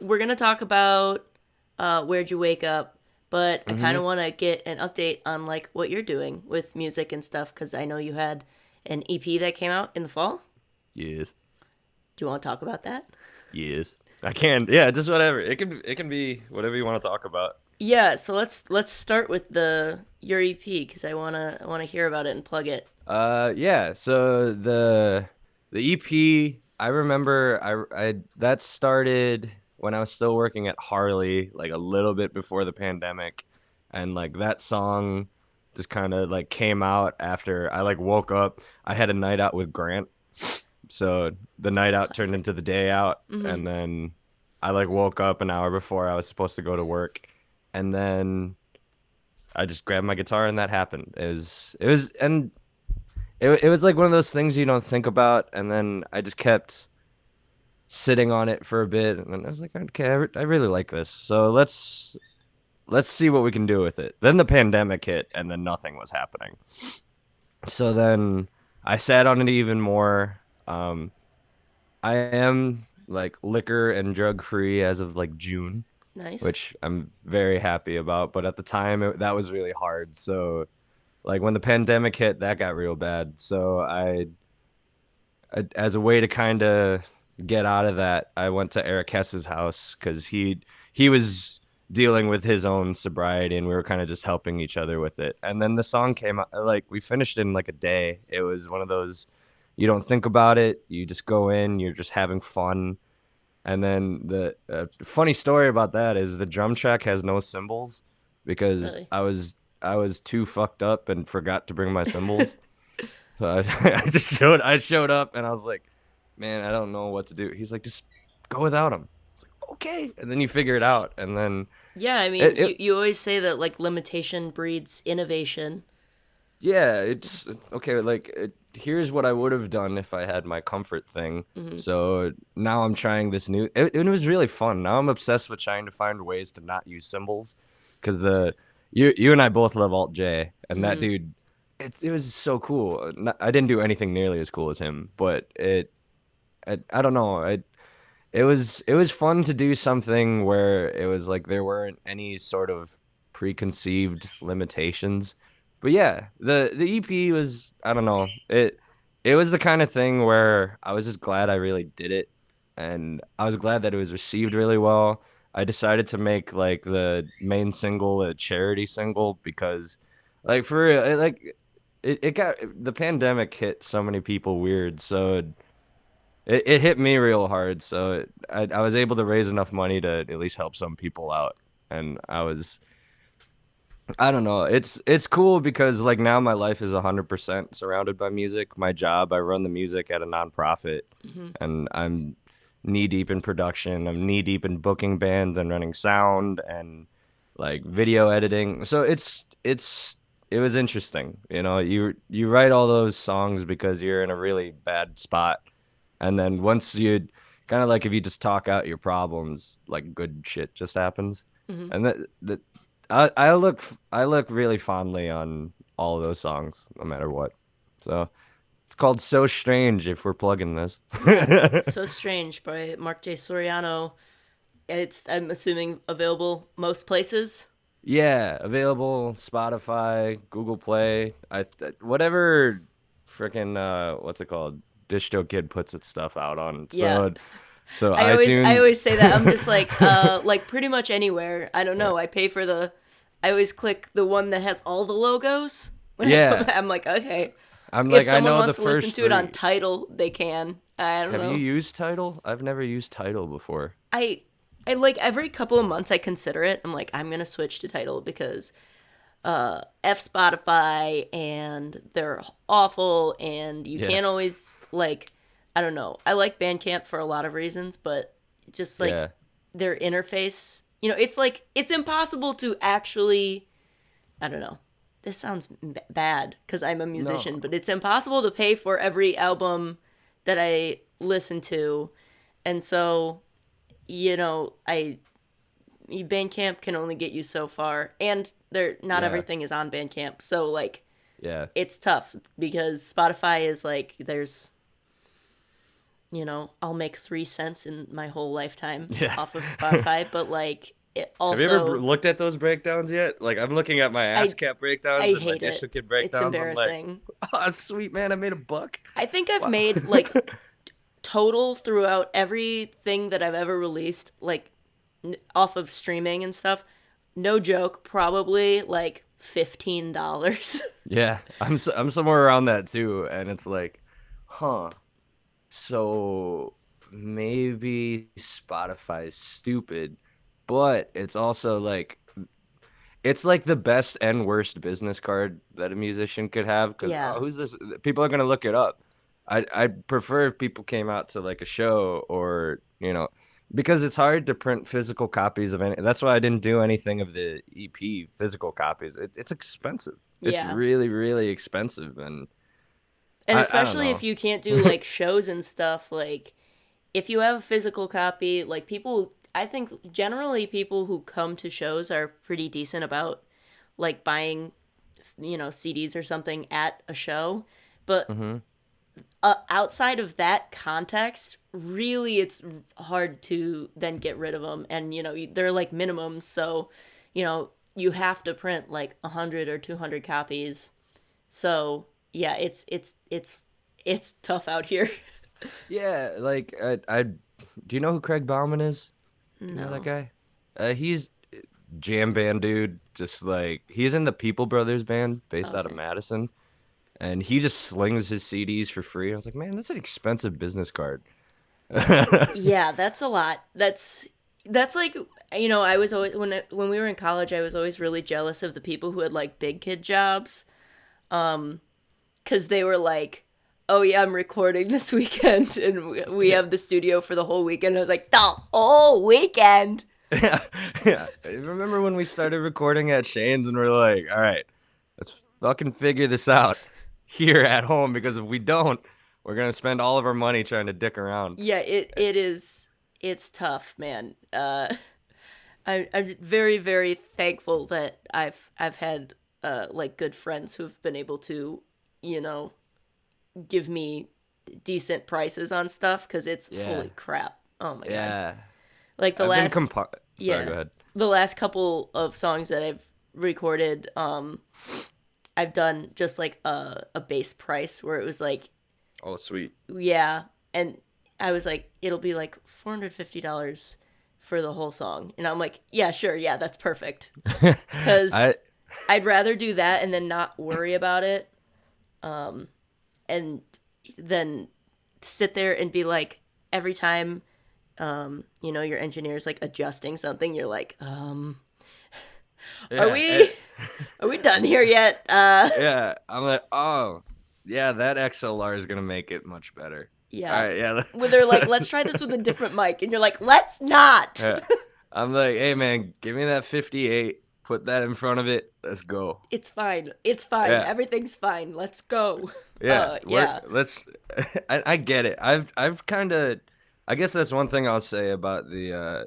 we're gonna talk about Where'd You Wake Up, but I kind Mm-hmm. of want to get an update on like what you're doing with music and stuff because I know you had an EP that came out in the fall. Yes. Do you want to talk about that? Yes. I can. Yeah, just whatever. It can be whatever you want to talk about. Yeah, so let's start with the your EP because I wanna hear about it and plug it. Yeah. So the EP, I remember I that started when I was still working at Harley, like a little bit before the pandemic, and like that song just kind of like came out after I like woke up. I had a night out with Grant, so the night out turned Classic. into the day out, Mm-hmm. and then I like woke up an hour before I was supposed to go to work, and then I just grabbed my guitar and that happened. It was like one of those things you don't think about, and then I just kept sitting on it for a bit, and then I was like, okay, I really like this, so let's see what we can do with it. Then the pandemic hit, and then nothing was happening. So then I sat on it even more. I am like liquor and drug free as of like June, Nice. which I'm very happy about. But at the time, that was really hard. So like when the pandemic hit, that got real bad. So as a way to kind of get out of that, I went to Eric Hess's house because he was dealing with his own sobriety, and we were kind of just helping each other with it. And then the song came out, like we finished in like a day. It was one of those, you don't think about it, you just go in, you're just having fun. And then the funny story about that is the drum track has no cymbals because Really. I was too fucked up and forgot to bring my cymbals. So I showed up and I was like, man, I don't know what to do. He's like, just go without him. I was like, okay. And then you figure it out, and then Yeah, I mean, it you always say that like limitation breeds innovation. yeah, it's okay. Like here's what I would have done if I had my comfort thing. Hmm. So now I'm trying this new. It was really fun. Now I'm obsessed with trying to find ways to not use symbols, because you and I both love Alt J, and that Hmm. dude, it was so cool. I didn't do anything nearly as cool as him, but I don't know. It was fun to do something where it was like there weren't any sort of preconceived limitations. But yeah, the EP was, I don't know. It was the kind of thing where I was just glad I really did it, and I was glad that it was received really well. I decided to make like the main single a charity single because like for real, it got the pandemic hit so many people weird, so it hit me real hard, so I was able to raise enough money to at least help some people out, and I don't know, it's cool because like now my life is 100% surrounded by music. My job, I run the music at a nonprofit, Hmm. and I'm knee deep in production. I'm knee deep in booking bands and running sound and like video editing. So it was interesting. You write all those songs because you're in a really bad spot, and then once you kind of like if you just talk out your problems, like good shit just happens. Hmm. And that I look really fondly on all of those songs, no matter what. So it's called "So Strange" if we're plugging this. Yeah. So Strange by Mark Soriano. It's I'm assuming available most places. Yeah, available Spotify, Google Play, whatever freaking what's it called? DistroKid puts its stuff out on. Yeah. So I iTunes. always say that. I'm just like pretty much anywhere. I don't Yeah. know. I always click the one that has all the logos. When I go Yeah. I'm like, okay. I'm If like, I someone know the wants to listen first to it on three. Tidal, they can. I don't Have you know. used Tidal? I've never used Tidal before. I I like every couple of months I consider it. I'm like, I'm gonna switch to Tidal because F Spotify and they're awful and you Yeah. can't always like I don't know. I like Bandcamp for a lot of reasons, but just like Yeah. their interface, it's like it's impossible to actually I don't know. This sounds bad cuz I'm a No. musician, but it's impossible to pay for every album that I listen to. And so, I Bandcamp can only get you so far, and there not Yeah. everything is on Bandcamp. So like Yeah. it's tough because Spotify is like there's I'll make 3 cents in my whole lifetime Yeah. off of Spotify, but like it Have you ever also looked at those breakdowns yet? Like I'm looking at my I ASCAP I breakdowns and my hate it. DistroKid It's breakdowns. I'm like, embarrassing. oh, sweet man, I made $1. I think I've Wow. made like total throughout everything that I've ever released, like off of streaming and stuff. No joke, probably like $15. Yeah, I'm somewhere around that too, and it's like, huh. So maybe Spotify's stupid, but it's also like it's like the best and worst business card that a musician could have because Yeah. who's this? People are gonna look it up. I'd prefer if people came out to like a show or because it's hard to print physical copies of any. That's why I didn't do anything of the EP physical copies. It's expensive. It's Yeah. really really expensive, and And I don't especially if know. you can't do like shows and stuff, like if you have a physical copy, like people, I think generally people who come to shows are pretty decent about like buying, CDs or something at a show. But Hmm. outside of that context, really it's hard to then get rid of them. And, they're like minimums. So, you have to print like 100 or 200 copies. So, yeah, it's tough out here. Yeah, like I do you know who Craig Bauman is? You know that No. guy? He's jam band dude. Just like he's in the People Brothers band based out of Okay. Madison, and he just slings his CDs for free. I was like, man, that's an expensive business card. Yeah, that's a lot. That's like, I was always when we were in college, I was always really jealous of the people who had like big kid jobs, cuz they were like, "Oh yeah, I'm recording this weekend and we Yeah, have the studio for the whole weekend." I was like, "The whole weekend?" yeah, yeah. Remember when we started recording at Shane's and we're like, all right, let's fucking figure this out here at home because if we don't, we're gonna spend all of our money trying to dick around. Yeah, it's tough, man. I'm very very thankful that I've had like good friends who've been able to, you know, give me decent prices on stuff because it's Yeah, holy crap. Oh my god. yeah. Like I've been Sorry, go yeah, ahead. the last couple of songs that I've recorded, I've done just like a base price where it was like, Oh, sweet. yeah, and I was like, it'll be like $450 for the whole song, and I'm like, yeah, sure, yeah, that's perfect, I because I'd rather do that and then not worry about it, and then sit there and be like, every time, your engineer's like adjusting something, you're like, are yeah, we are we done here yet? yeah. I'm like, oh, yeah, that XLR is gonna make it much better. All Yeah. right, yeah. Where they're like, let's try this with a different mic, and you're like, let's not. Yeah. I'm like, hey man, give me that 58. Put that in front of it. Let's go. It's fine. It's fine. Yeah, Everything's fine. Let's go. yeah. Work. Yeah. Let's. I get it. I've kind of. I guess that's one thing I'll say about the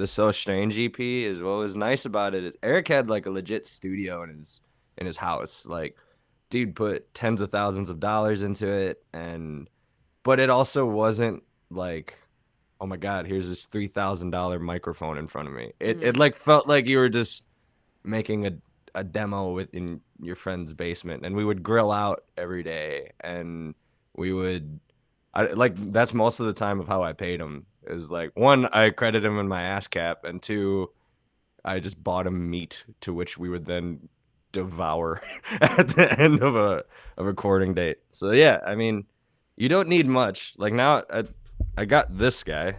So Strange EP is what was nice about it is Eric had like a legit studio in his house. Like, dude put tens of thousands of dollars into it, and but it also wasn't like, oh my god, here's this $3,000 microphone in front of me. It Hmm. like felt like you were just making a demo in your friend's basement, and we would grill out every day, and we would I like that's most of the time of how I paid him is like one, I credit him in my ass cap, and two, I just bought him meat to which we would then devour at the end of a recording date. So yeah, I mean, you don't need much. Like now, I got this guy,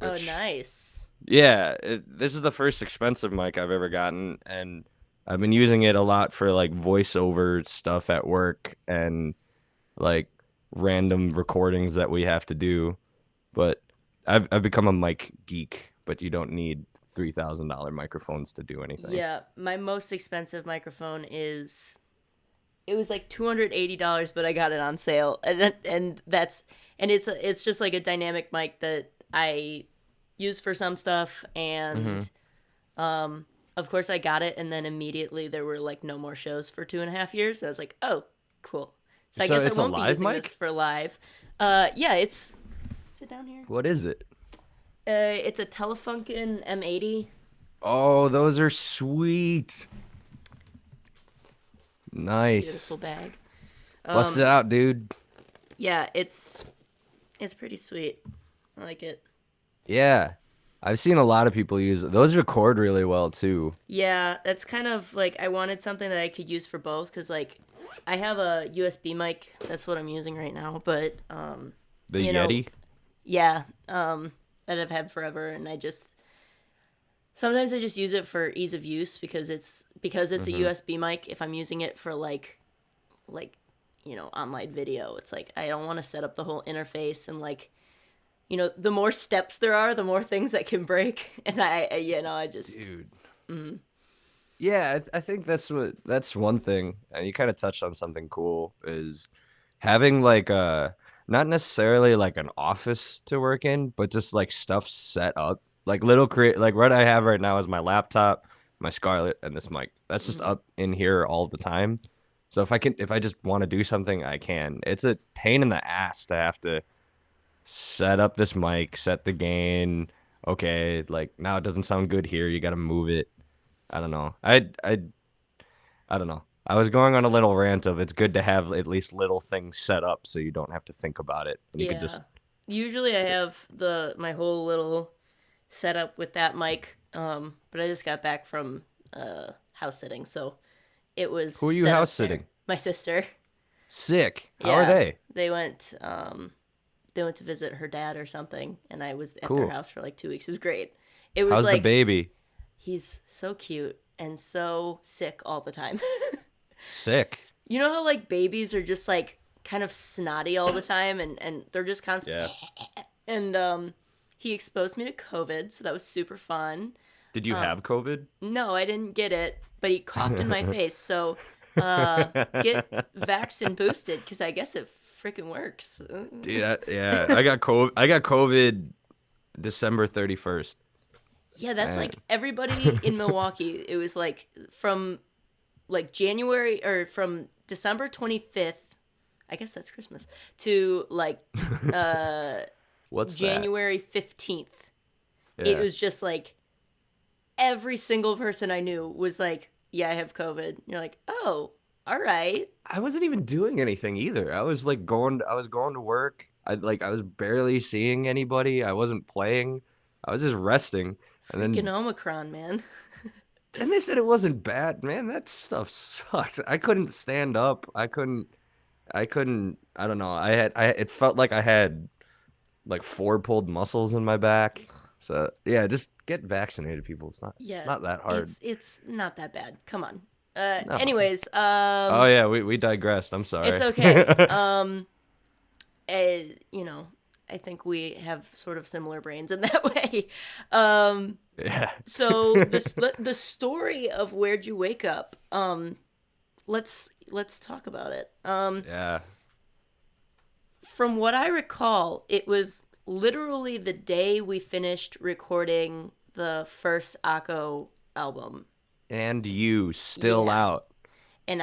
Oh, which nice. yeah, this is the first expensive mic I've ever gotten, and I've been using it a lot for like voiceover stuff at work and like random recordings that we have to do. But I've become a mic geek, but you don't need $3,000 microphones to do anything. Yeah. My most expensive microphone is, it was like $280, but I got it on sale, and it's just like a dynamic mic that I use for some stuff, Hmm. and of course I got it, and then immediately there were like no more shows for 2.5 years. And I was like, oh, cool. So I So guess I it's a won't be live using this mic? for live. Yeah, it's down here? What is it? It's a Telefunken M80. Oh, those are sweet. Nice. Beautiful bag. Bust it out, dude. Yeah, it's pretty sweet. I like it. Yeah. I've seen a lot of people use it. Those record really well too. Yeah, that's kind of like I wanted something that I could use for both because like I have a USB mic. That's what I'm using right now. But The you Yeti. know, yeah, that I've had forever, and sometimes I just use it for ease of use because it's a USB mic. If I'm using it for like online video, it's like I don't want to set up the whole interface and like. The more steps there are, the more things that can break. And I just... Dude. Mm-hmm. Yeah, I think that's one thing. And you kind of touched on something cool is having like not necessarily like an office to work in, but just like stuff set up. Like like what I have right now is my laptop, my Scarlett, and this mic. That's just up in here all the time. So if I just want to do something, I can. It's a pain in the ass to have to set up this mic, set the gain. Okay, like now it doesn't sound good here. You got to move it. I don't know. I don't know. I was going on a little rant of it's good to have at least little things set up so you don't have to think about it. And you Yeah. could just Usually I have my whole little setup with that mic, but I just got back from house sitting, so it was Who are you set up house there. sitting? My sister. Sick. How are Yeah. they? They went to visit her dad or something, and I was at Cool. their house for like 2 weeks. It was great. It was How's like the baby? he's so cute and so sick all the time. Sick. You know how like babies are just like kind of snotty all the time and they're just constantly and he exposed me to COVID, so that was super fun. Did you have COVID? No, I didn't get it, but he coughed in my face. So get vaxxed and boosted because I guess it freaking works. Dude, yeah. I got COVID December 31st. Yeah, that's like everybody in Milwaukee. It was like from like January or from December 25th, I guess that's Christmas, to like What's January 15th. that? It Yeah. was just like every single person I knew was like, yeah, I have COVID. And you're like, oh, all right. I wasn't even doing anything either. I was going to work. I was barely seeing anybody. I wasn't playing. I was just resting. And Freaking then Omicron, man. and they said it wasn't bad. Man, that stuff sucked. I couldn't stand up. I couldn't I don't know. It felt like I had like 4 pulled muscles in my back. So, yeah, just get vaccinated, people. It's not that hard. It's not that bad. Come on. No. Anyways, Oh yeah, we digressed. I'm sorry. it's okay. I think we have sort of similar brains in that way. Yeah. So the story of Where'd You Wake Up? Let's talk about it. Yeah. From what I recall, it was literally the day we finished recording the first Akko album. And you still Yeah. out. And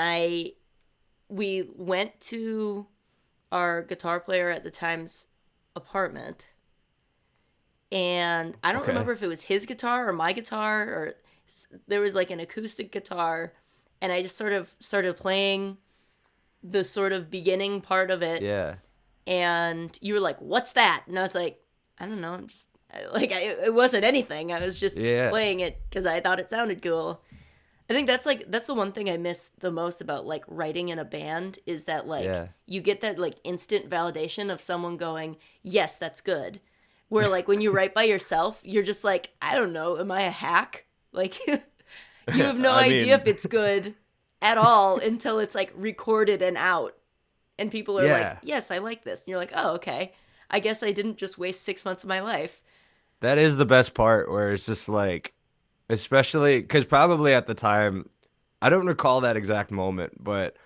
we went to our guitar player at the time's apartment. And I don't Okay. remember if it was his guitar or my guitar, or there was like an acoustic guitar. And I just sort of started playing the sort of beginning part of it. Yeah. And you were like, "What's that?" And I was like, "I don't know. I'm just it wasn't anything. I was just Yeah. playing it because I thought it sounded cool." I think that's the one thing I miss the most about like writing in a band is that like Yeah. you get that like instant validation of someone going, "Yes, that's good." Where like when you write by yourself, you're just like, "I don't know, am I a hack?" Like you have no I idea mean- if it's good at all until it's like recorded and out. And people are Yeah. like, "Yes, I like this." And you're like, "Oh, okay. I guess I didn't just waste 6 months of my life." That is the best part where it's just like, especially because probably at the time, I don't recall that exact moment, but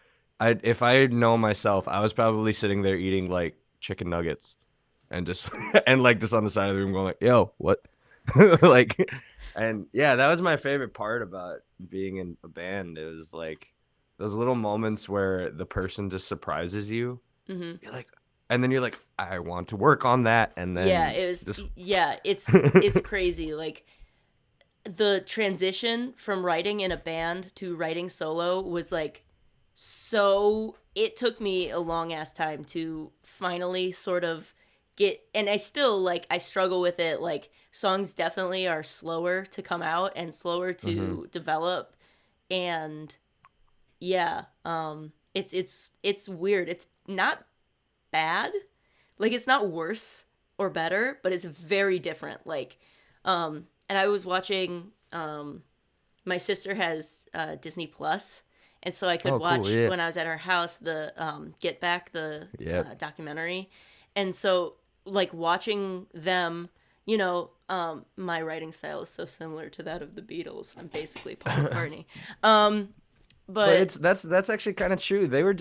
if I know myself, I was probably sitting there eating like chicken nuggets and just and like just on the side of the room going like, yo, what? Like, and yeah, that was my favorite part about being in a band. It was like those little moments where the person just surprises you. Hmm. You're like, and then you're like, I want to work on that, and Yeah, then it was. just Yeah, it's crazy. Like the transition from writing in a band to writing solo was like so. It took me a long ass time to finally sort of get, and I still like I struggle with it. Like songs definitely are slower to come out and slower hmm to develop, and yeah, it's weird. It's not bad. Like it's not worse or better, but it's very different. Like, and I was watching. My sister has Disney Plus, and so I could oh cool, watch yeah, when I was at her house the Get Back, the yep. documentary, and so like watching them. My writing style is so similar to that of the Beatles. I'm basically Paul McCartney. But But that's actually kind of true. They were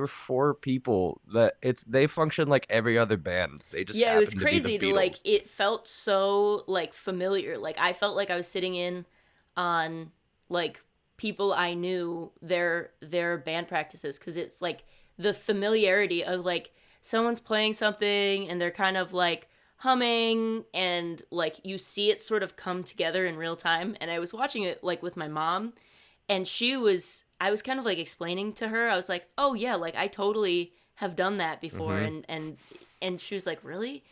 four people that they function like every other band. They just yeah, it was happen to be the crazy to like Beatles. it felt so like familiar. Like I felt like I was sitting in on like people I knew their band practices cuz it's like the familiarity of like someone's playing something and they're kind of like humming and like you see it sort of come together in real time and I was watching it like with my mom and I was kind of like explaining to her. I was like, "Oh yeah, like I totally have done that before." hmm And she was like, "Really?"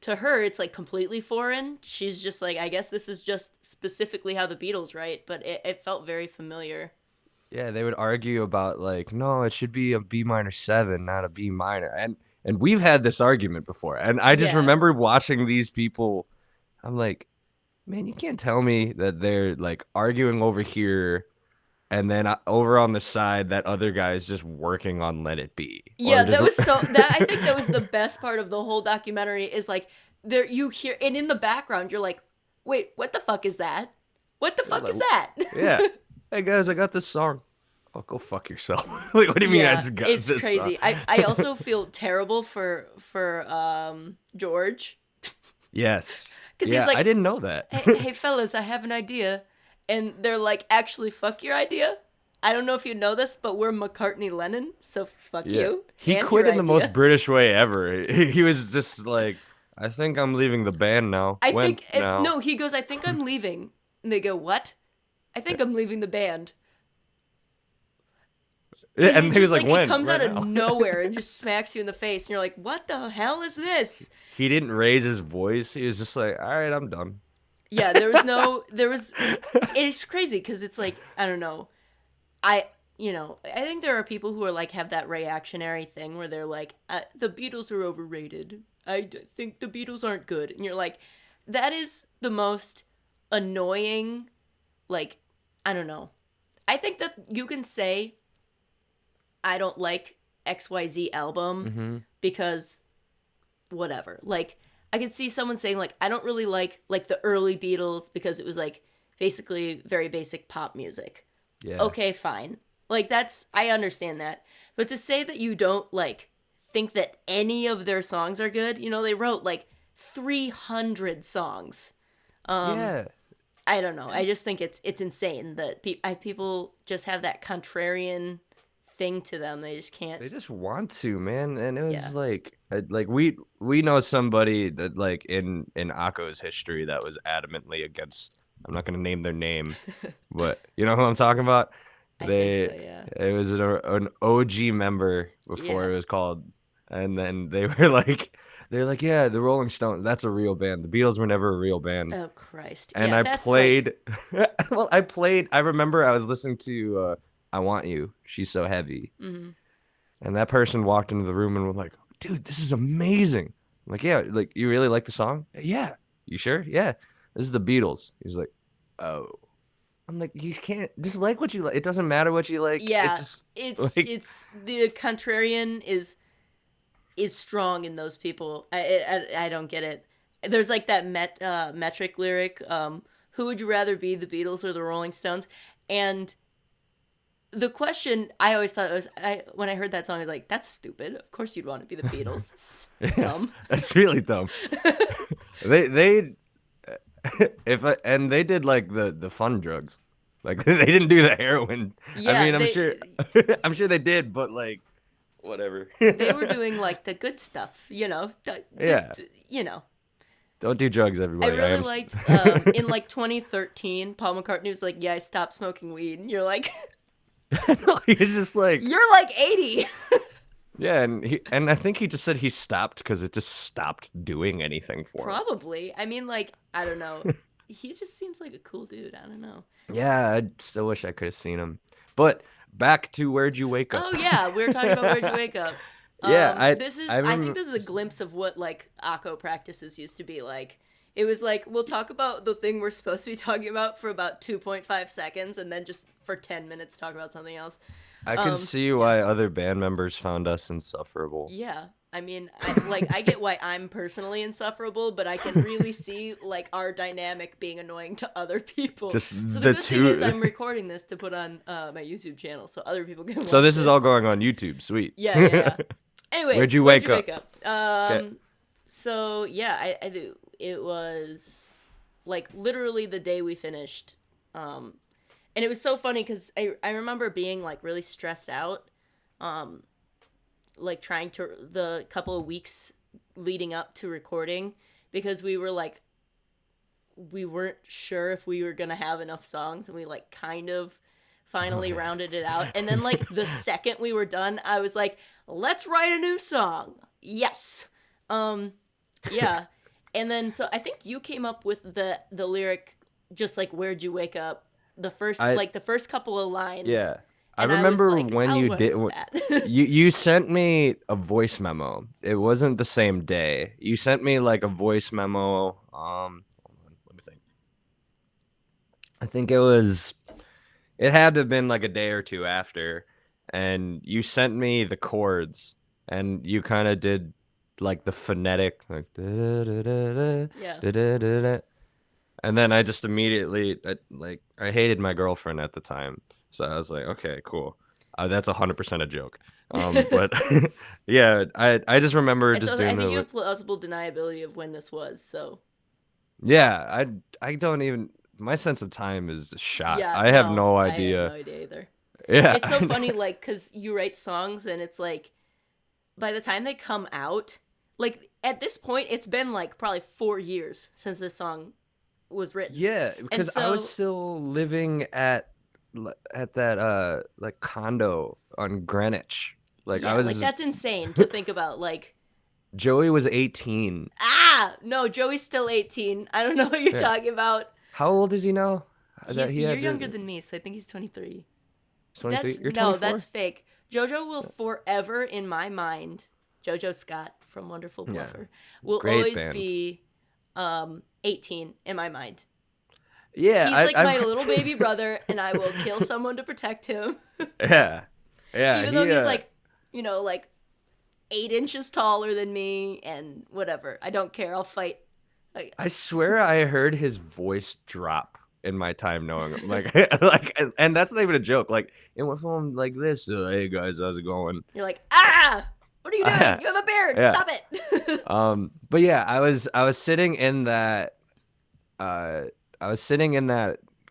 To her it's like completely foreign. She's just like, I guess this is just specifically how the Beatles write, but it felt very familiar. Yeah, they would argue about like, no, it should be a B minor seven, not a B minor. And we've had this argument before. And I just Yeah. remember watching these people. I'm like, man, you can't tell me that they're like arguing over here and then over on the side that other guy's just working on Let It Be or Yeah, just that was so that I think that was the best part of the whole documentary is like there you hear and in the background you're like, "Wait, what the fuck is that? What the They're fuck like, is that?" yeah. Hey guys, I got this song. Oh, go fuck yourself. Like, what do you mean I Yeah, just got it's this song? crazy. I also feel terrible for George Yes. cuz he's Yeah, I like, didn't know that. hey fellas, I have an idea. And they're like, actually, fuck your idea. I don't know if you know this, but we're McCartney Lennon, so fuck Yeah. you He and quit your in the most idea. British way ever. He was just like, I think I'm leaving the band now. I When think, now? no, he goes, I think I'm leaving. And they go, what? I think I'm leaving the band. And And it's he was just like, like, it when? comes Right out of now. nowhere and just smacks you in the face. And you're like, what the hell is this? He didn't raise his voice. He was just like, all right, I'm done. Yeah, it's crazy because it's like, I don't know. I think there are people who are like have that reactionary thing where they're like, the Beatles are overrated. Think the Beatles aren't good, and you're like, that is the most annoying. Like, I don't know. I think that you can say I don't like XYZ album hmm because whatever. Like, I could see someone saying like I don't really like the early Beatles because it was like basically very basic pop music. Yeah. Okay, fine. Like that's I understand that. But to say that you don't like think that any of their songs are good, they wrote like 300 songs. Um Yeah. I don't know. I And just think it's insane that people just have that contrarian thing to them. They just can't. they just want to, man. And it Yeah. was like we know somebody that like in Akko's history that was adamantly against. I'm not gonna name their name, but you know who I'm talking about. I think so, They yeah. It was an OG member before Yeah. it was called, and then they're like, yeah, the Rolling Stones. That's a real band. The Beatles were never a real band. Oh Christ. And Yeah, I that's like played. Well, I played. I remember I was listening to "I Want You." She's so heavy, mhm. and that person walked into the room and was like, "Dude, this is amazing." I'm like, yeah, like you really like the song? Yeah. You sure? Yeah. This is the Beatles. He's like, oh. I'm like, you can't just like what you like. It doesn't matter what you like. It Yeah, just it's like it's the contrarian is strong in those people. I don't get it. There's like that metric lyric. Who would you rather be, the Beatles or the Rolling Stones? And the question I always thought was, when I heard that song, I was like, that's stupid. Of course you'd want to be the Beatles. yeah, Dumb. that's really dumb. They and they did like the fun drugs. Like they didn't do the heroin. I Yeah, mean, I'm sure they. I'm sure they did, but like Whatever. They were doing like the good stuff, you know. Yeah. You know. Don't do drugs, I everybody. really liked in like 2013, Paul McCartney was like, "Yeah, I stopped smoking weed," and you're like, He's just like, "You're like 80." yeah, and I think he just said he stopped because it just stopped doing anything for him. Probably. I mean, like, I don't know. He just seems like a cool dude. I don't know. Yeah, I still wish I could have seen him. But back to Where'd You Wake Up? Oh yeah, we were talking about Where'd You Wake Up. Yeah, I think this is a glimpse of what like Akko practices used to be like. It was like we'll talk about the thing we're supposed to be talking about for about 2.5 seconds, and then just for 10 minutes talk about something else. I could see why other band members found us insufferable. Yeah, I mean, I get why I'm personally insufferable, but I can really see like our dynamic being annoying to other people. Just So the the good thing is two. I'm recording this to put on my YouTube channel so other people can watch So this it. is all going on YouTube. Sweet. Yeah. Anyways, Where'd you wake up? 'Kay. So yeah, it was like literally the day we finished, and it was so funny because I remember being like really stressed out, like trying to the couple of weeks leading up to recording because we weren't sure if we were gonna have enough songs, and we like kind of finally rounded it out. And then like the second we were done, I was like, let's write a new song. Yes. Yeah. And then so I think you came up with the lyric just like Where'd You Wake Up? The first couple of lines. Yeah. I And remember was like, when I'll you work did with that. you sent me a voice memo. It wasn't the same day. You sent me like a voice memo. Hold on, let me think. I think it had to have been like a day or two after, and you sent me the chords, and you kind of did like the phonetic, like Yeah. and then I just immediately I hated my girlfriend at the time, so I was like, okay, cool, that's 100% a joke. But yeah, I just remember And just so doing I think the you have plausible deniability of when this was, so yeah. I don't even my sense of time is shot. yeah, I have no, no I have idea. no idea either. Yeah, It's so funny, like, because you write songs and it's like, by the time they come out, like, at this point, it's been like probably 4 years since this song was written. Yeah, because I was so- still living at that like condo on Greenwich. Like Yeah, I was like, that's insane to think about, like, Joey was 18. no, Joey's still 18. I don't know what you're Yeah. talking about. How old is he now? You're younger than me, so I think he's 23. 23. You're 24? No, that's fake. JoJo will forever, in my mind, JoJo Scott from Wonderful Bluffer, will Great always band. be 18 in my mind. Yeah, He's like my little baby brother, and I will kill someone to protect him. Yeah. Even though he's like, you know, like 8 inches taller than me and whatever. I don't care. I'll fight. I swear I heard his voice drop in my time knowing him. Like and that's not even a joke. Like it went from like this to, hey guys, how's it going? You're like, what are you doing? You have a beard. Yeah. Stop it. But yeah, I was sitting in that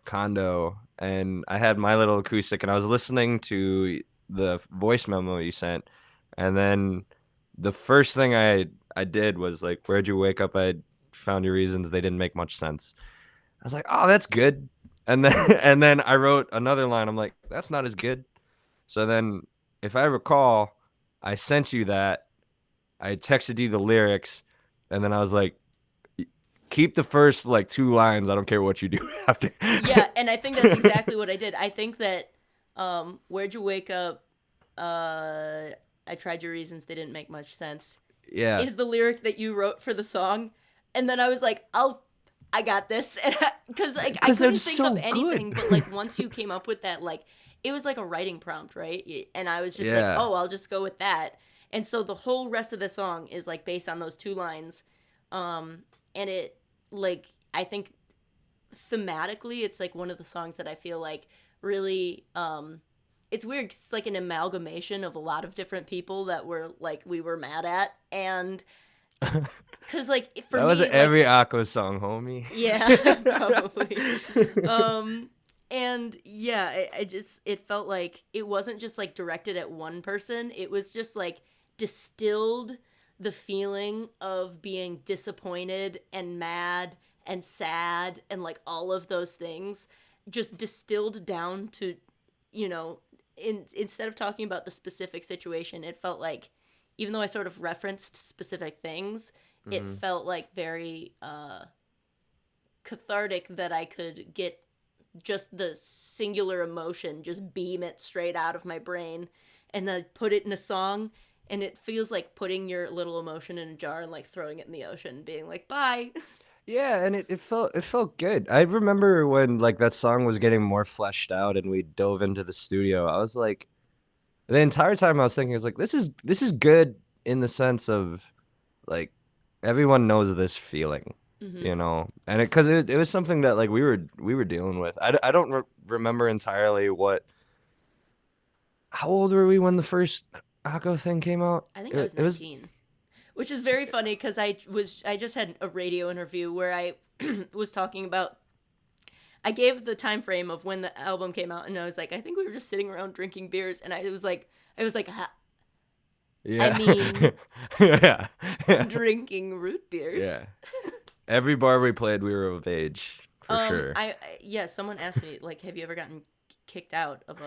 condo, and I had my little acoustic, and I was listening to the voice memo you sent, and then the first thing I did was like, where'd you wake up? I found your reasons, they didn't make much sense. I was like, oh, that's good. And then I wrote another line. I'm like, that's not as good. So then, if I recall, I sent you that. I texted you the lyrics, and then I was like, keep the first like 2 lines. I don't care what you do after. Yeah, and I think that's exactly what I did. I think that Where'd You Wake Up? I tried your reasons, they didn't make much sense. Yeah. Is the lyric that you wrote for the song. And then I was like, I got this. Because like, I couldn't think of anything, but like once you came up with that, like it was like a writing prompt, right? And I was just like, oh, I'll just go with that. And so the whole rest of the song is like based on those 2 lines. And it like, I think thematically it's like one of the songs that I feel like really it's weird, it's like an amalgamation of a lot of different people that we were mad at, and because like for that was me, every Akko song, homie. Yeah, probably. And yeah, it felt like it wasn't just like directed at one person. It was just like distilled the feeling of being disappointed and mad and sad and like all of those things just distilled down to, you know, instead of talking about the specific situation, it felt like, even though I sort of referenced specific things, it Hmm. felt like very cathartic that I could get just the singular emotion, just beam it straight out of my brain and then put it in a song. And it feels like putting your little emotion in a jar and like throwing it in the ocean, being like, bye. Yeah, and it felt good. I remember when like that song was getting more fleshed out and we dove into the studio. I was like, the entire time I was thinking, I was like, this is good in the sense of like everyone knows this feeling, Mm-hmm. and it was something that like we were dealing with. I don't remember entirely what. How old were we when the first Akko thing came out? I think I It, was it was 19, which is very funny because I just had a radio interview where I was talking about, I gave the time frame of when the album came out, and I was like, I think we were just sitting around drinking beers, and I was like, I yeah, mean, yeah, yeah, drinking root beers. yeah. Every bar we played, we were of age for sure. Yeah, someone asked me like, have you ever gotten kicked out of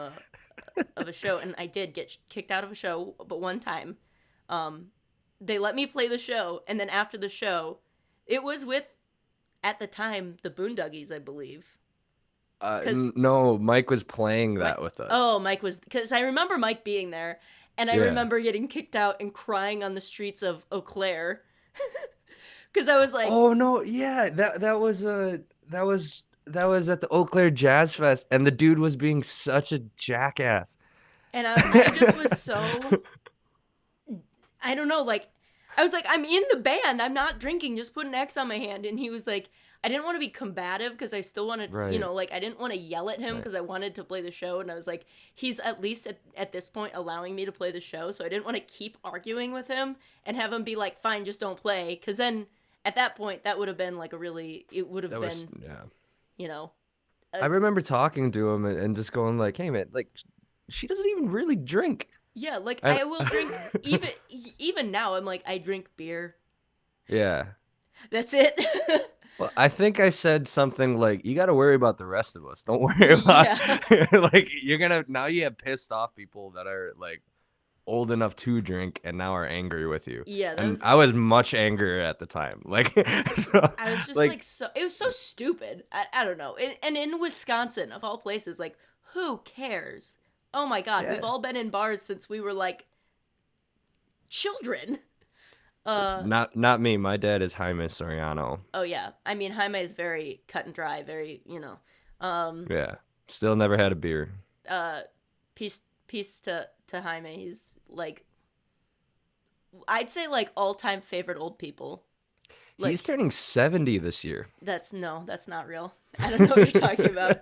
a show? And I did get kicked out of a show, but one time, um, they let me play the show, and then after the show, it was with, at the time, the Boondoggies, I believe, because No, Mike was playing my that with us. oh Mike was, because I remember Mike being there, and I Yeah. remember getting kicked out and crying on the streets of Eau Claire because I was like, Oh no, yeah, that was at the Eau Claire Jazz Fest, and the dude was being such a jackass. and I just was so, I don't know, like, I was like, I'm in the band. I'm not drinking. Just put an X on my hand. And he was like, I didn't want to be combative because I still wanted, Right, like, I didn't want to yell at him right. because I wanted to play the show. And I was like, he's at least at this point allowing me to play the show. So I didn't want to keep arguing with him and have him be like, fine, just don't play. Because then at that point, that would have been like it would have That was been, yeah. you know, I remember talking to him and just going like, "Hey man, like she doesn't even really drink." yeah, like And I will drink, even now, I'm like, I drink beer. yeah. That's it. Well, I think I said something like, "You got to worry about the rest of us. Don't worry about Yeah. like you're gonna now you have pissed off people that are like old enough to drink and now are angry with you." Yeah, that And was, I was much angrier at the time. Like so, I was just like like, so it was so stupid. I don't know. And in Wisconsin, of all places, like, who cares? Oh my god, we've yeah. all been in bars since we were like children. Uh Not me. My dad is Jaime Soriano. oh yeah. I mean, Jaime is very cut and dry, very, um Yeah. Still never had a beer. uh peace to Jaime. He's like, I'd say like all-time favorite old people. He's Like, turning 70 this year. that's, no, that's not real. I don't know what you're talking about.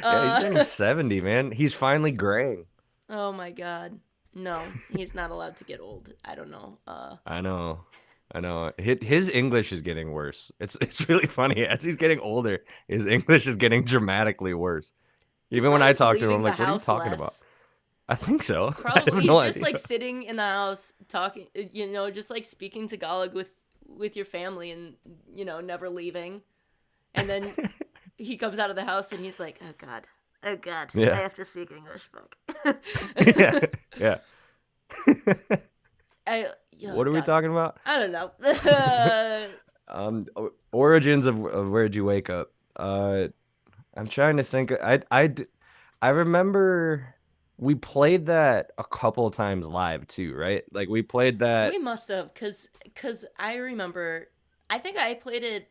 Yeah, he's turning Uh 70, man. He's finally graying. Oh my god. No, he's not allowed to get old. I don't know. I know. I know. His English is getting worse. It's really funny. As he's getting older, his English is getting dramatically worse. He's Even when probably I just talk to him, I'm leaving the like, "What are you house talking about?" less. I think so. I Probably have no he's just idea. like sitting in the house talking, just like speaking Tagalog with your family and never leaving. And then he comes out of the house and he's like, "Oh god. Oh god. I Yeah. have to speak English, fuck." Yeah. Yeah. Oh What are we god. talking about? I don't know. Origins of Where'd You Wake Up? I'm trying to think. I remember we played that a couple times live too, right? Like we played We that. must have, cuz I remember, I think I played it,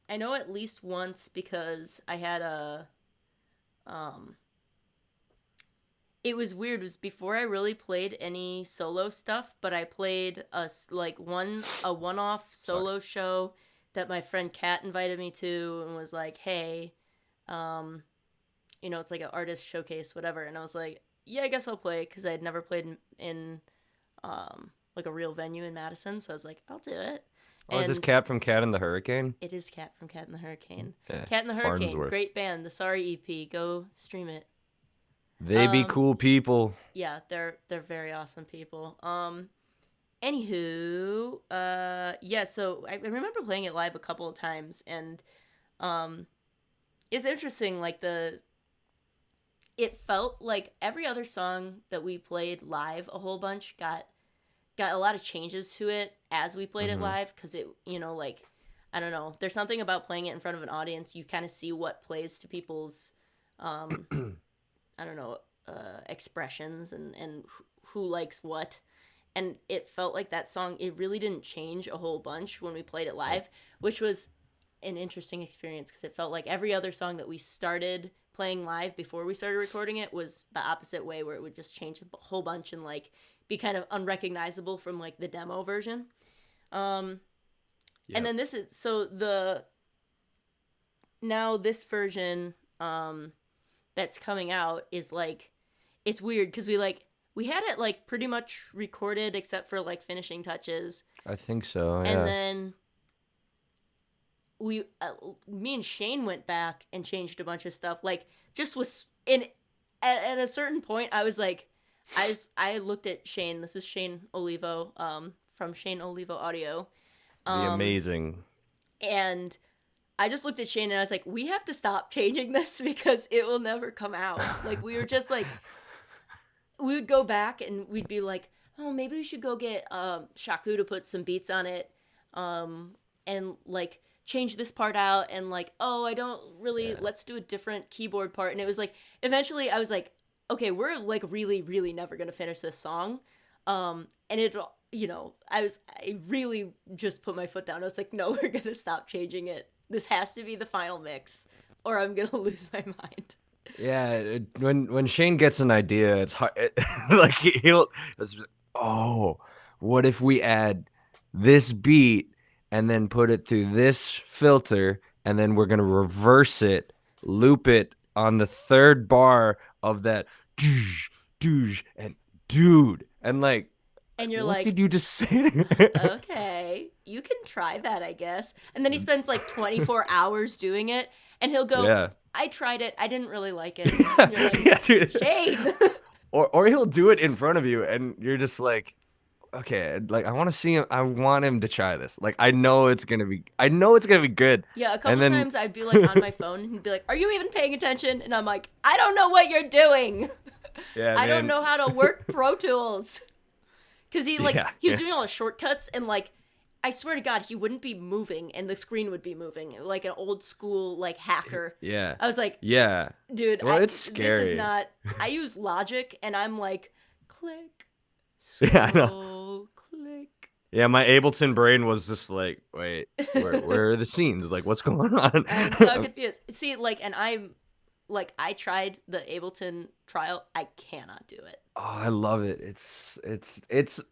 I know at least once because I had um it was weird. It was before I really played any solo stuff, but I played a one-off Sorry. solo show that my friend Kat invited me to and was like, "Hey, um, it's like an artist showcase, whatever." And I was like, "Yeah, I guess I'll play," because I had never played in like a real venue in Madison. So I was like, "I'll do it." Oh, is this And Cat from Cat in the Hurricane? it is Cat from Cat in the Hurricane. Yeah, Cat in the Hurricane, Farnsworth. great band. The Sorry EP, go stream it. They be cool people. Yeah, they're very awesome people. Anywho, yeah, so I remember playing it live a couple of times, and it's interesting. Like it felt like every other song that we played live a whole bunch got a lot of changes to it as we played it live, because it, like, I don't know, there's something about playing it in front of an audience. You kind of see what plays to people's I don't know, expressions, and who likes what. And it felt like that song, it really didn't change a whole bunch when we played it live, which was an interesting experience, because it felt like every other song that we started playing live before we started recording it was the opposite way, where it would just change a whole bunch and like be kind of unrecognizable from like the demo version. And then this is, so now this version that's coming out is like, it's weird because we had it like pretty much recorded except for like finishing touches. I think so. Yeah. And then me and Shane went back and changed a bunch of stuff. Like, just was at a certain point, I was like, I looked at Shane. This is Shane Olivo, from Shane Olivo Audio. The amazing. And I just looked at Shane and I was like, we have to stop changing this because it will never come out. Like, we were just like, we would go back and we'd be like, oh, maybe we should go get Shaku to put some beats on it, and like change this part out, and like, oh, I don't really, let's do a different keyboard part. And it was like, eventually I was like, okay, we're like really, really never gonna finish this song. And it, I really just put my foot down. I was like, no, we're gonna stop changing it. This has to be the final mix, or I'm gonna lose my mind. Yeah, when Shane gets an idea, it's hard. Like oh, what if we add this beat and then put it through this filter, and then we're gonna reverse it, loop it on the third bar of that, and dude, and like, and you're what like, did you just say? Okay, you can try that, I guess. And then he spends like 24 hours doing it, and he'll go, Yeah. I tried it, I didn't really like it. And you're like, Yeah, dude. Shane. Or he'll do it in front of you, and you're just like, okay, like, I want to see him. I want him to try this. Like, I know it's gonna be good. Yeah, a couple times I'd be like on my phone, and he'd be like, are you even paying attention? And I'm like, I don't know what you're doing. Yeah, I don't man. know how to work Pro Tools. Because he was Yeah. doing all the shortcuts, and like, I swear to God, he wouldn't be moving, and the screen would be moving like an old school like hacker. Yeah. I was like, Yeah. dude, Well, it's scary. This is not. I use Logic, and I'm like, click, Yeah, I know. scroll, click. Yeah, my Ableton brain was just like, wait, where are the scenes? Like, what's going on? I'm so confused. See, like, and I tried the Ableton trial. I cannot do it. Oh, I love it. It's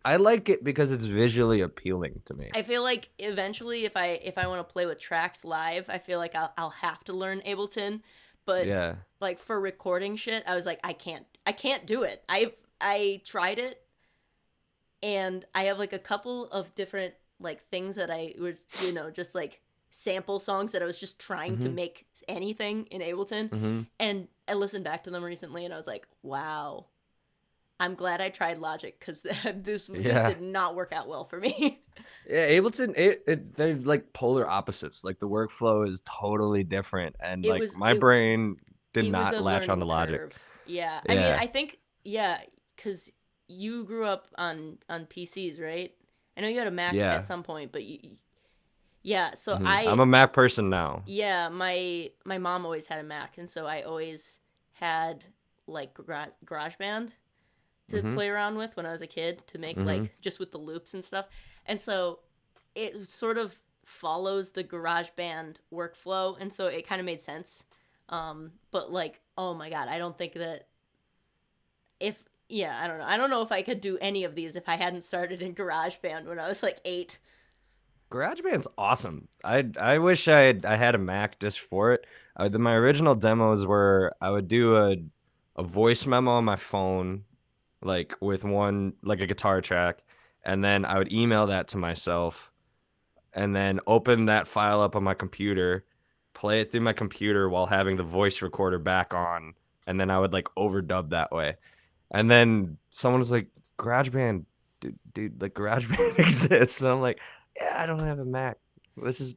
I like it because it's visually appealing to me. I feel like eventually, if I want to play with tracks live, I feel like I'll have to learn Ableton. But Yeah. like for recording shit, I was like, I can't do it. I tried it, and I have like a couple of different like things that I were, just like sample songs that I was just trying to make anything in Ableton, and I listened back to them recently, and I was like, wow, I'm glad I tried Logic, because this did not work out well for me. Yeah, Ableton, they're like polar opposites. Like, the workflow is totally different, and my brain did not latch on the Logic. Curve. Yeah, I mean, I think, because you grew up on PCs, right? I know you had a Mac at some point, but so I'm a Mac person now. Yeah, my mom always had a Mac, and so I always had like GarageBand to play around with when I was a kid, to make like just with the loops and stuff. And so it sort of follows the GarageBand workflow, and so it kind of made sense. But like, oh my God, I don't think that I don't know. I don't know if I could do any of these if I hadn't started in GarageBand when I was like 8. GarageBand's awesome. I wish I had a Mac just for it. My original demos were, I would do a voice memo on my phone, like with a guitar track, and then I would email that to myself, and then open that file up on my computer, play it through my computer while having the voice recorder back on, and then I would like overdub that way. And then someone was like, GarageBand, dude, like GarageBand exists. And I'm like, yeah, I don't have a Mac. This is,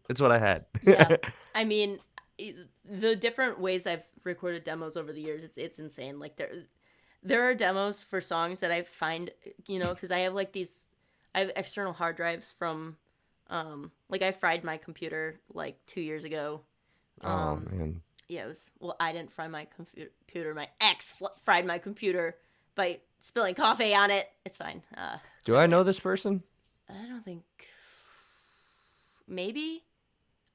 it's what I had. Yeah. I mean, the different ways I've recorded demos over the years, it's insane. Like there are demos for songs that I find, because I have like I have external hard drives from, like I fried my computer like 2 years ago. Oh man. Yeah, I didn't fry my computer. My ex fried my computer by spilling coffee on it. It's fine. Do I know this person? I don't think. Maybe.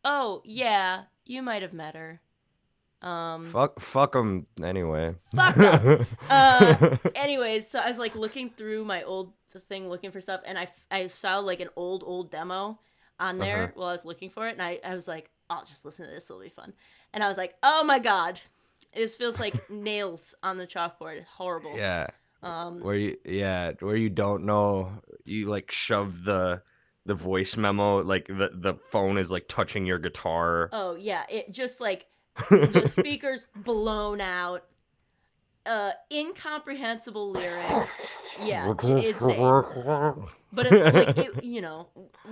Oh yeah, you might have met her. Fuck them anyway. Fuck them. Anyways, so I was like looking through my old thing, looking for stuff, and I saw like an old demo on there while I was looking for it, and I was like, I'll just listen to this. It'll be fun. And I was like, oh my god, this feels like nails on the chalkboard. It's horrible. Yeah. Where you don't know, you like shove the voice memo, like the phone is like touching your guitar. Oh yeah, it just like the speakers blown out, incomprehensible lyrics. Yeah, it's but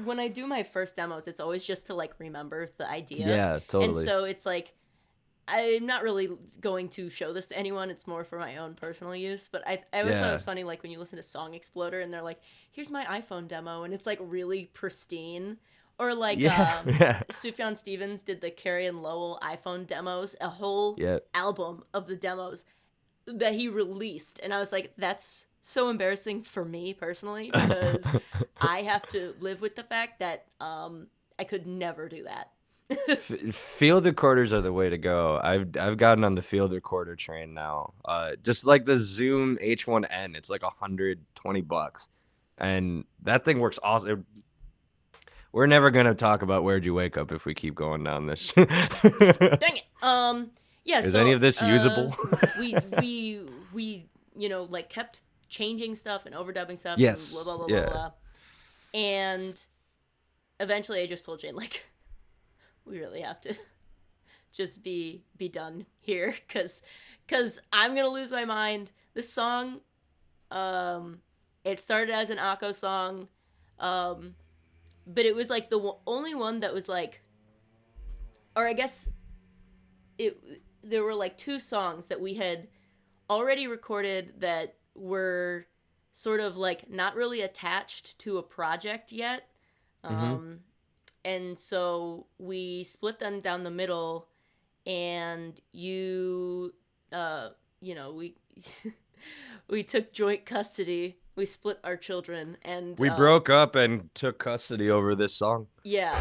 when I do my first demos, it's always just to like remember the idea. Yeah, totally. And so it's like I'm not really going to show this to anyone. It's more for my own personal use. But I always thought it was funny, like when you listen to Song Exploder and they're like, "Here's my iPhone demo," and it's like really pristine. Or like Sufjan Stevens did the Carrie and Lowell iPhone demos, a whole album of the demos that he released, and I was like, that's so embarrassing for me personally because I have to live with the fact that I could never do that. Field recorders are the way to go. I've gotten on the field recorder train now. Just like the Zoom H1N, it's like $120, and that thing works awesome. We're never gonna talk about Where'd You Wake Up if we keep going down this. Dang it. Yeah. Is any of this usable? we like kept changing stuff and overdubbing stuff. Yes. And blah blah blah blah blah. And eventually, I just told Jane like, we really have to just be done here because I'm gonna lose my mind. This song, it started as an Akko song, but it was like the only one that was like, or I guess there were like two songs that we had already recorded that were sort of like not really attached to a project yet. And so we split them down the middle, and we we took joint custody. We split our children, and we broke up and took custody over this song. Yeah,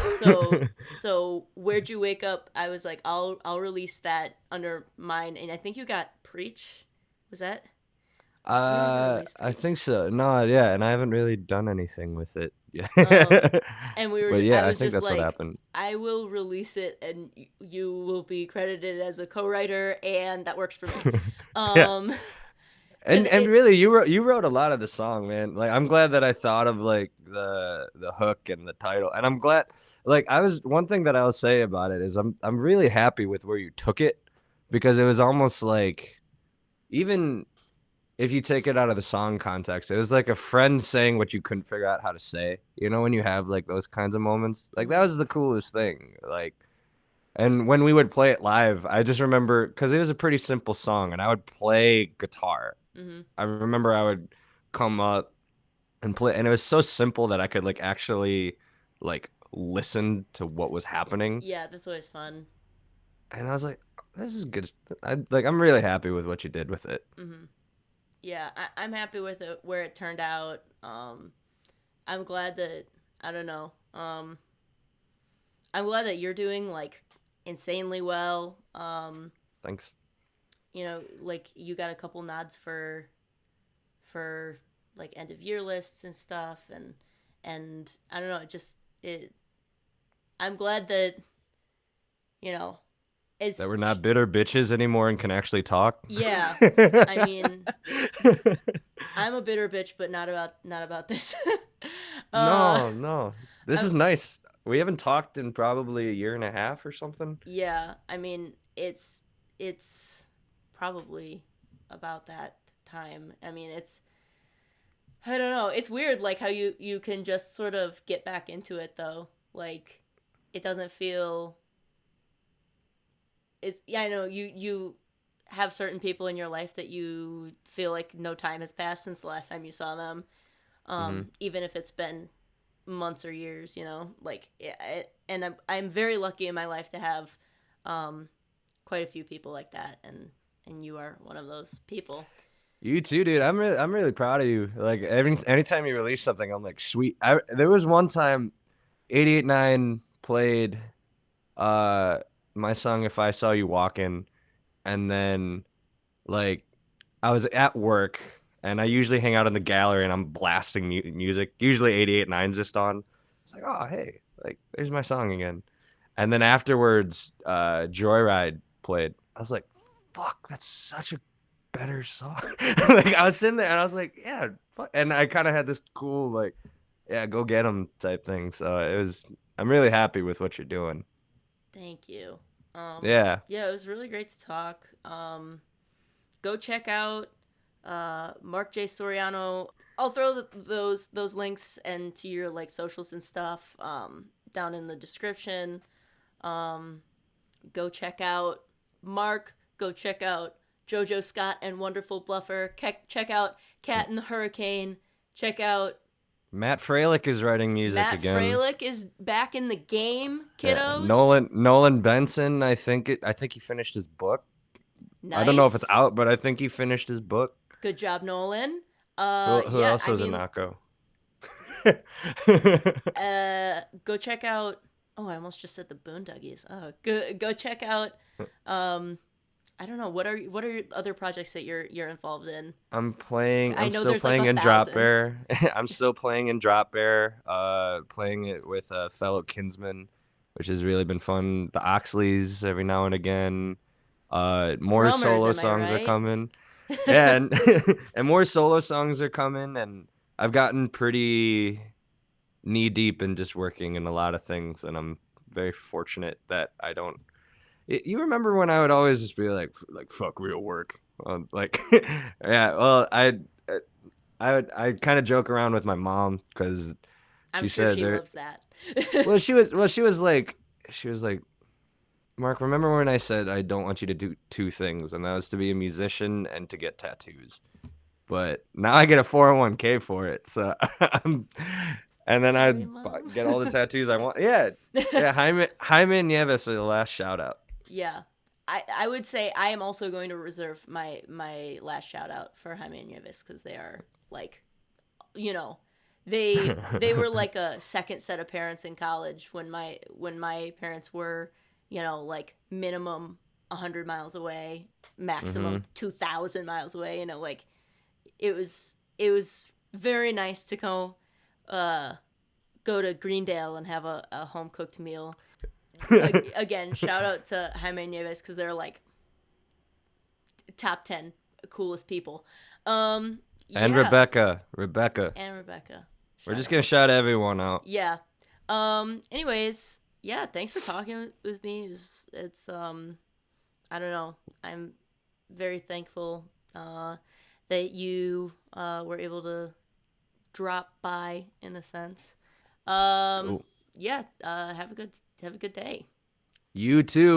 so Where'd You Wake Up? I was like, I'll release that under mine, and I think you got Preach. Was that? I think so. No, yeah, and I haven't really done anything with it. Yeah. And we were. But yeah, I was think just that's like, what happened. I will release it, and you will be credited as a co-writer, and that works for me. And really, you wrote a lot of the song, man. Like, I'm glad that I thought of like the hook and the title, and I'm glad. Like, one thing that I'll say about it is I'm really happy with where you took it, because it was almost like, even if you take it out of the song context, it was like a friend saying what you couldn't figure out how to say. You know, when you have like those kinds of moments, like that was the coolest thing. Like, and when we would play it live, I just remember, because it was a pretty simple song, and I would play guitar. I remember I would come up and play, and it was so simple that I could like actually like listen to what was happening. Yeah, that's always fun. And I was like, this is good. I'm really happy with what you did with it. Yeah, I'm happy with it where it turned out. I'm glad that, I don't know, I'm glad that you're doing like insanely well. Thanks. You know, like you got a couple nods for like end of year lists and stuff, and I don't know, I'm glad that, it's that we're not bitter bitches anymore and can actually talk. Yeah. I mean, I'm a bitter bitch, but not about this. Uh, No, no. This I'm, is nice. We haven't talked in probably a year and a half or something. yeah, I mean, it's probably about that time. I mean, I don't know. It's weird, like how you can just sort of get back into it though. Like, it doesn't feel. It's yeah. I know you have certain people in your life that you feel like no time has passed since the last time you saw them. Hmm. Even if it's been months or years, like and I'm very lucky in my life to have um, quite a few people like that, and you are one of those people. You too, dude. I'm really proud of you. Like anytime you release something, I'm like, sweet. There was one time 88.9 played uh my song If I Saw You Walking, and then like I was at work and I usually hang out in the gallery and I'm blasting music. Usually 88.9's just on. It's like, oh hey, like there's my song again. And then afterwards, Joyride played. I was like, fuck, that's such a better song. Like I was sitting there and I was like, yeah, fuck. And I kind of had this cool like, yeah, go get 'em type thing. So it was. I'm really happy with what you're doing. Thank you. Yeah. Yeah, it was really great to talk. Go check out Mark J Soriano. I'll throw those links and to your like socials and stuff down in the description. Um, Go check out Mark. Go check out JoJo Scott and Wonderful Bluffer. Check out Cat in the Hurricane. Check out Matt Froelich is writing music Matt again. Froelich is back in the game, Yeah, kiddos. Nolan Benson. I think he finished his book. I don't know if it's Nice. out, but I think he finished his book. Good job, Nolan. Who Yeah, else I was a mean, Nako? go check out. Oh, I almost just said the Boondoggies. Oh, go check out. Um, I don't know what are your other projects that you're involved in. I I'm know still there's like playing a in thousand. Dropbear. I'm still playing in Dropbear. Playing it with a fellow kinsman, which has really been fun. The Oxleys every now and again. More Drummers, solo am I songs are right? coming. Yeah, and and more solo songs are coming, and I've gotten pretty knee deep in just working in a lot of things, and I'm very fortunate that I don't. You remember when I would always just be like fuck real work, like yeah. Well, I kind of joke around with my mom because I'm she sure said she there. loves that. She was like Mark. Remember when I said I don't want you to do two things, and that was to be a musician and to get tattoos. But now I get a 401k for it, so and then I Sorry, mom. get all the tattoos I want. Yeah, yeah. Jaime Nieves are the last shout out. Yeah. I would say I am also going to reserve my last shout out for Jaime and Nieves because they are like, you know, they were like a second set of parents in college when my parents were, like minimum 100 miles away, Hmm. maximum 2,000 miles away, like it was very nice to uh go to Greendale and have a home cooked meal. Again, shout out to Jaime Nieves because they're like top 10 coolest people. And Yeah, Rebecca. and Rebecca. We're Shout just gonna out. shout everyone out. Yeah. Anyways, yeah, thanks for talking with me. It's I don't know. I'm very thankful that you were able to drop by in a sense. Um Cool. yeah, have a good day. You too.